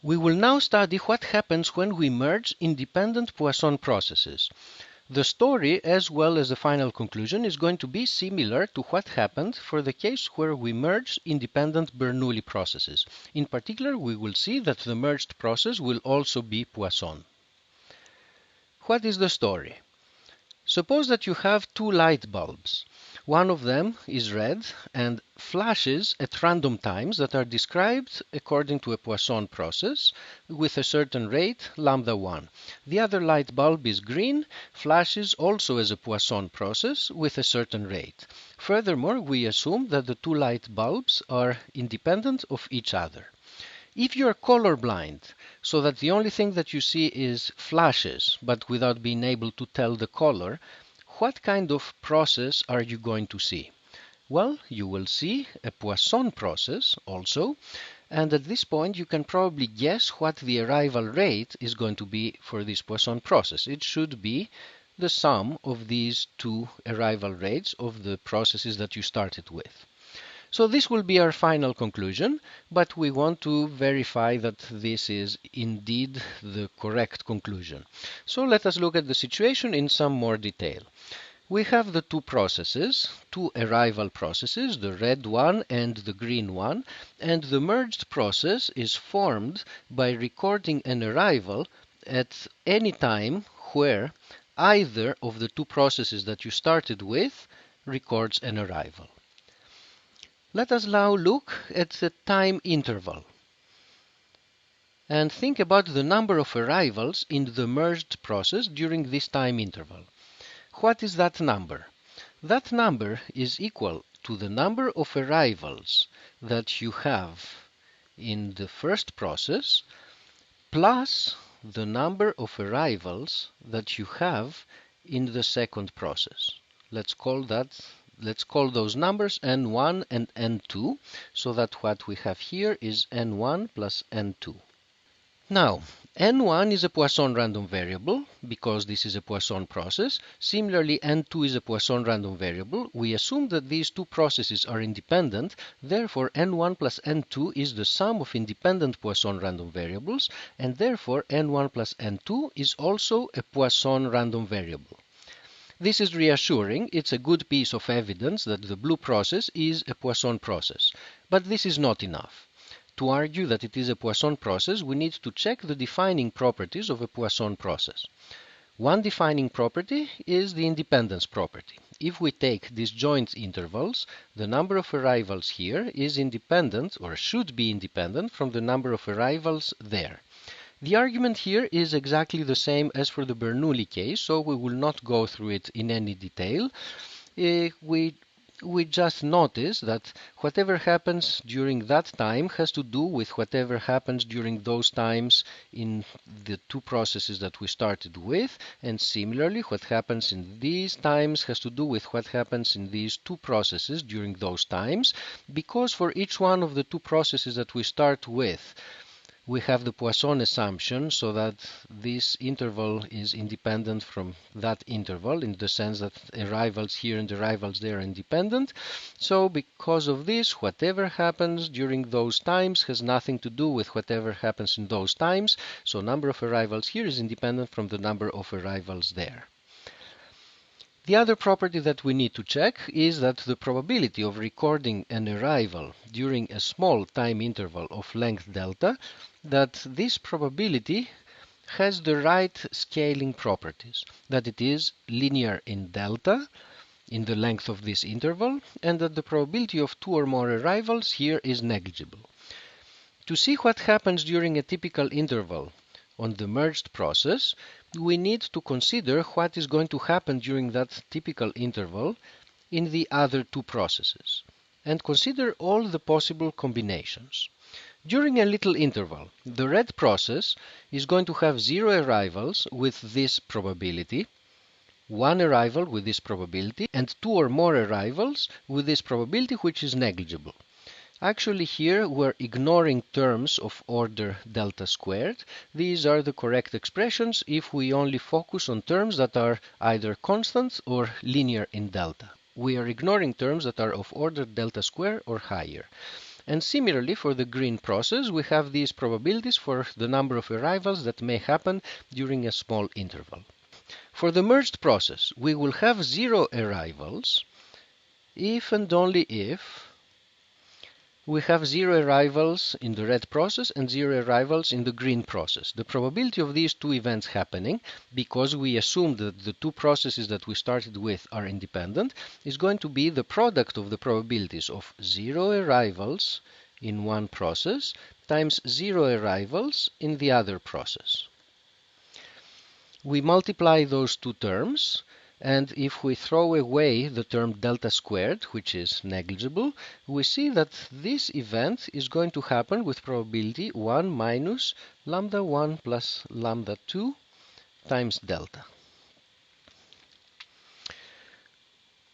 We will now study what happens when we merge independent Poisson processes. The story, as well as the final conclusion, is going to be similar to what happened for the case where we merged independent Bernoulli processes. In particular, we will see that the merged process will also be Poisson. What is the story? Suppose that you have two light bulbs. One of them is red and flashes at random times that are described according to a Poisson process with a certain rate, lambda 1. The other light bulb is green, flashes also as a Poisson process with a certain rate. Furthermore, we assume that the two light bulbs are independent of each other. If you are colorblind, so that the only thing that you see is flashes, but without being able to tell the color, what kind of process are you going to see? Well, you will see a Poisson process also, and at this point you can probably guess what the arrival rate is going to be for this Poisson process. It should be the sum of these two arrival rates of the processes that you started with. So this will be our final conclusion, but we want to verify that this is indeed the correct conclusion. So let us look at the situation in some more detail. We have the two processes, two arrival processes, the red one and the green one, and the merged process is formed by recording an arrival at any time where either of the two processes that you started with records an arrival. Let us now look at the time interval and think about the number of arrivals in the merged process during this time interval. What is that number? That number is equal to the number of arrivals that you have in the first process plus the number of arrivals that you have in the second process. Let's call those numbers n1 and n2, so that what we have here is n1 plus n2. Now, n1 is a Poisson random variable because this is a Poisson process. Similarly, n2 is a Poisson random variable. We assume that these two processes are independent. Therefore, n1 plus n2 is the sum of independent Poisson random variables, and therefore n1 plus n2 is also a Poisson random variable. This is reassuring. It's a good piece of evidence that the blue process is a Poisson process. But this is not enough. To argue that it is a Poisson process, we need to check the defining properties of a Poisson process. One defining property is the independence property. If we take disjoint intervals, the number of arrivals here is independent, or should be independent, from the number of arrivals there. The argument here is exactly the same as for the Bernoulli case, so we will not go through it in any detail. We just notice that whatever happens during that time has to do with whatever happens during those times in the two processes that we started with, and similarly what happens in these times has to do with what happens in these two processes during those times, because for each one of the two processes that we start with, we have the Poisson assumption, so that this interval is independent from that interval in the sense that arrivals here and arrivals there are independent. So because of this, whatever happens during those times has nothing to do with whatever happens in those times. So number of arrivals here is independent from the number of arrivals there. The other property that we need to check is that the probability of recording an arrival during a small time interval of length delta, that this probability has the right scaling properties, that it is linear in delta, in the length of this interval, and that the probability of two or more arrivals here is negligible. To see what happens during a typical interval on the merged process, we need to consider what is going to happen during that typical interval in the other two processes, and consider all the possible combinations. During a little interval, the red process is going to have 0 arrivals with this probability, 1 arrival with this probability, and 2 or more arrivals with this probability, which is negligible. Actually, here we're ignoring terms of order delta squared. These are the correct expressions if we only focus on terms that are either constant or linear in delta. We are ignoring terms that are of order delta square or higher. And similarly, for the green process, we have these probabilities for the number of arrivals that may happen during a small interval. For the merged process, we will have 0 arrivals if and only if we have 0 arrivals in the red process and 0 arrivals in the green process. The probability of these two events happening, because we assume that the two processes that we started with are independent, is going to be the product of the probabilities of 0 arrivals in one process times 0 arrivals in the other process. We multiply those two terms, and if we throw away the term delta squared, which is negligible, we see that this event is going to happen with probability 1 minus lambda 1 plus lambda 2 times delta.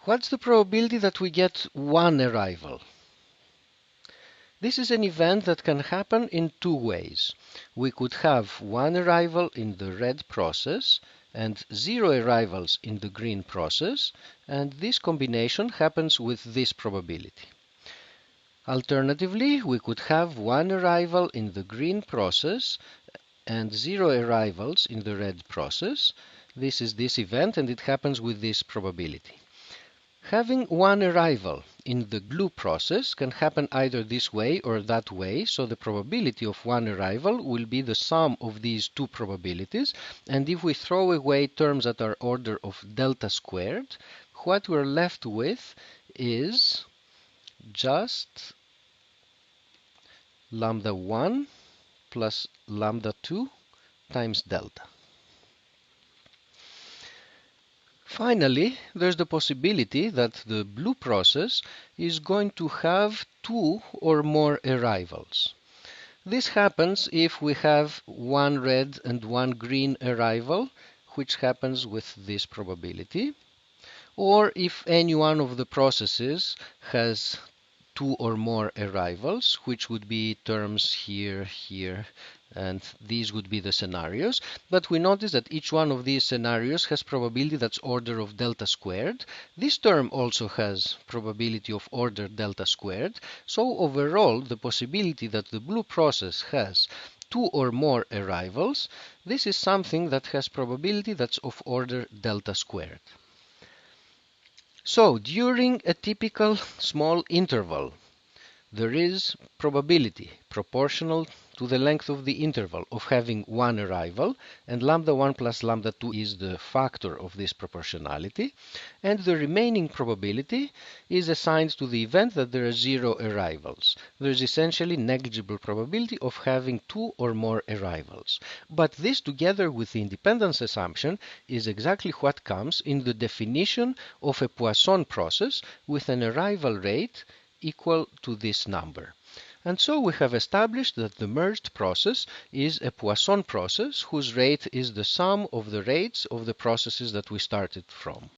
What's the probability that we get one arrival? This is an event that can happen in two ways. We could have one arrival in the red process and 0 arrivals in the green process, and this combination happens with this probability. Alternatively, we could have one arrival in the green process and 0 arrivals in the red process. This is this event, and it happens with this probability. Having one arrival in the blue process can happen either this way or that way, so the probability of one arrival will be the sum of these two probabilities, and if we throw away terms that are order of delta squared, what we're left with is just lambda 1 plus lambda 2 times delta. Finally, there's the possibility that the blue process is going to have 2 or more arrivals. This happens if we have one red and one green arrival, which happens with this probability, or if any one of the processes has 2 or more arrivals, which would be terms here, here, and these would be the scenarios. But we notice that each one of these scenarios has probability that's order of delta squared. This term also has probability of order delta squared. So overall, the possibility that the blue process has 2 or more arrivals, this is something that has probability that's of order delta squared. So during a typical small interval, there is probability proportional to the length of the interval of having one arrival, and lambda 1 plus lambda 2 is the factor of this proportionality, and the remaining probability is assigned to the event that there are 0 arrivals. There is essentially negligible probability of having 2 or more arrivals. But this, together with the independence assumption, is exactly what comes in the definition of a Poisson process with an arrival rate equal to this number. And so we have established that the merged process is a Poisson process whose rate is the sum of the rates of the processes that we started from.